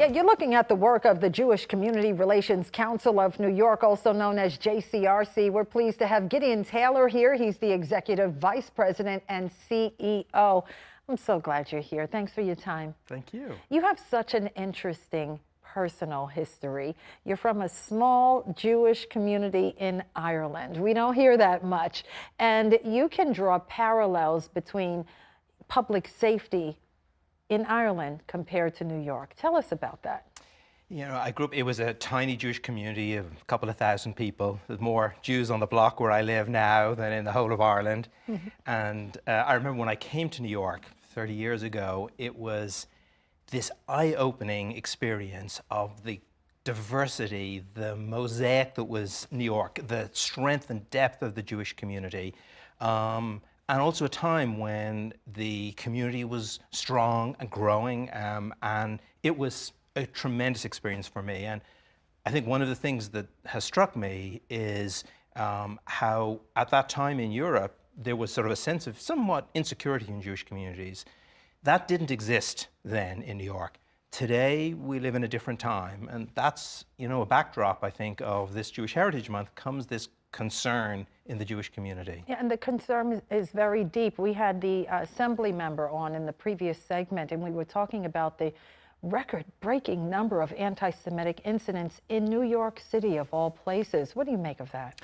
Yeah, you're looking at the work of the Jewish Community Relations Council of New York, also known as JCRC. We're pleased to have Gideon Taylor here. He's the Executive Vice President and CEO. I'm so glad you're here. Thanks for your time. Thank you. You have such an interesting personal history. You're from a small Jewish community in Ireland. We don't hear that much. And you can draw parallels between public safety in Ireland compared to New York. Tell us about that. You know, I grew up, it was a tiny Jewish community of a couple of thousand people. There's more Jews on the block where I live now than in the whole of Ireland. And I remember when I came to New York 30 years ago, it was this eye-opening experience of the diversity, the mosaic that was New York, the strength and depth of the Jewish community. And also a time when the community was strong and growing, and it was a tremendous experience for me. And I think one of the things that has struck me is how at that time in Europe, there was sort of a sense of somewhat insecurity in Jewish communities. That didn't exist then in New York. Today, we live in a different time, and that's, you know, a backdrop, I think, of this Jewish Heritage Month comes this concern in the Jewish community. Yeah, and the concern is very deep. We had the assembly member on in the previous segment, and we were talking about the record-breaking number of anti-Semitic incidents in New York City, of all places. What do you make of that?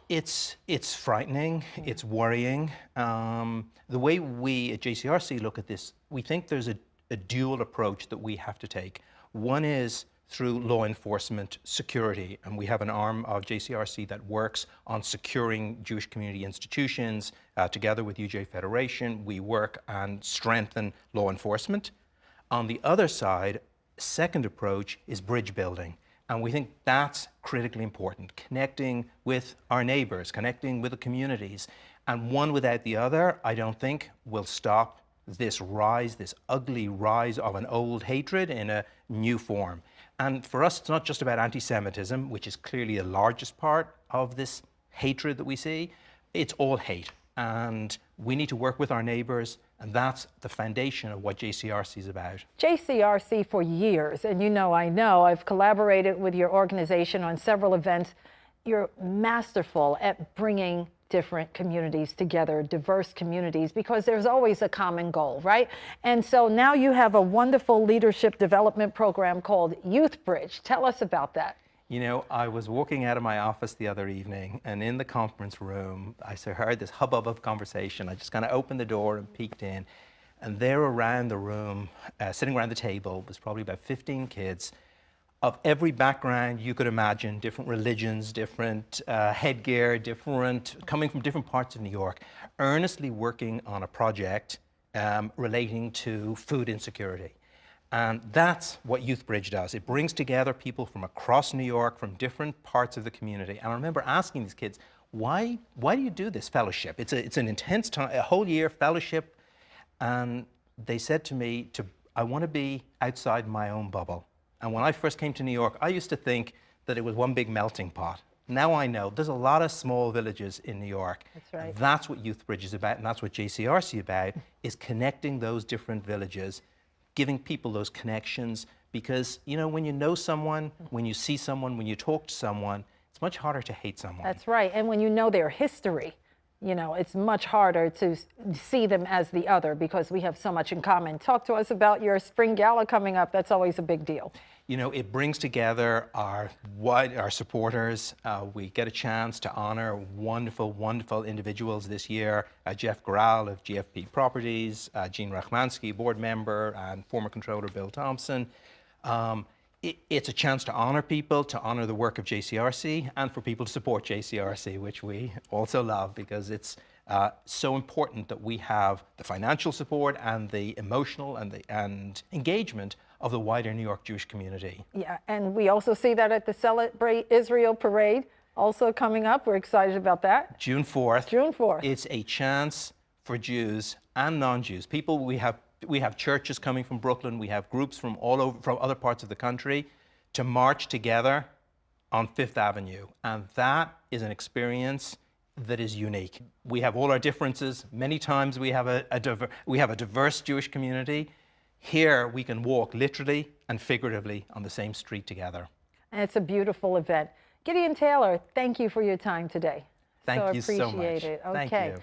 It's frightening, it's worrying. The way we at JCRC look at this, we think there's a dual approach that we have to take. One is through law enforcement security, and we have an arm of JCRC that works on securing Jewish community institutions. Together with UJ Federation, we work and strengthen law enforcement. On the other side, second approach is bridge building, and we think that's critically important, connecting with our neighbors, connecting with the communities, and one without the other, I don't think will stop this rise, this ugly rise of an old hatred in a new form. And for us, it's not just about anti-Semitism, which is clearly the largest part of this hatred that we see. It's all hate. And we need to work with our neighbors, and that's the foundation of what JCRC is about. JCRC for years, and you know, I've collaborated with your organization on several events. You're masterful at bringing different communities together, diverse communities, because there's always a common goal, right? And so now you have a wonderful leadership development program called Youth Bridge. Tell us about that. You know, I was walking out of my office the other evening, and in the conference room, I heard this hubbub of conversation. I just kind of opened the door and peeked in, and there around the room, sitting around the table, was probably about 15 kids of every background you could imagine, different religions, different headgear, coming from different parts of New York, earnestly working on a project relating to food insecurity. And that's what Youth Bridge does. It brings together people from across New York, from different parts of the community. And I remember asking these kids, why do you do this fellowship? It's an intense time, a whole year fellowship. And they said to me, I want to be outside my own bubble. And when I first came to New York, I used to think that it was one big melting pot. Now I know there's a lot of small villages in New York. That's right. That's what Youth Bridge is about, and that's what JCRC is about, is connecting those different villages, giving people those connections, because, you know, when you know someone, when you see someone, when you talk to someone, it's much harder to hate someone. That's right, and when you know their history, you know, it's much harder to see them as the other because we have so much in common. Talk to us about your spring gala coming up. That's always a big deal. You know, it brings together our supporters. We get a chance to honor wonderful, wonderful individuals this year. Jeff Goral of GFP Properties, Gene Rachmansky, board member, and former controller Bill Thompson. It's a chance to honor people, to honor the work of JCRC, and for people to support JCRC, which we also love because it's so important that we have the financial support and the emotional and engagement of the wider New York Jewish community. Yeah, and we also see that at the Celebrate Israel Parade, also coming up. We're excited about that. June 4th. June 4th. It's a chance for Jews and non-Jews. People, we have churches coming from Brooklyn, we have groups from all over, from other parts of the country, to march together on Fifth Avenue. And that is an experience that is unique. We have all our differences. Many times we have a diverse Jewish community. here we can walk literally and figuratively on the same street together. And it's a beautiful event. Gideon Taylor, thank you for your time today. Thank you so much. Appreciate it. Thank Okay. you.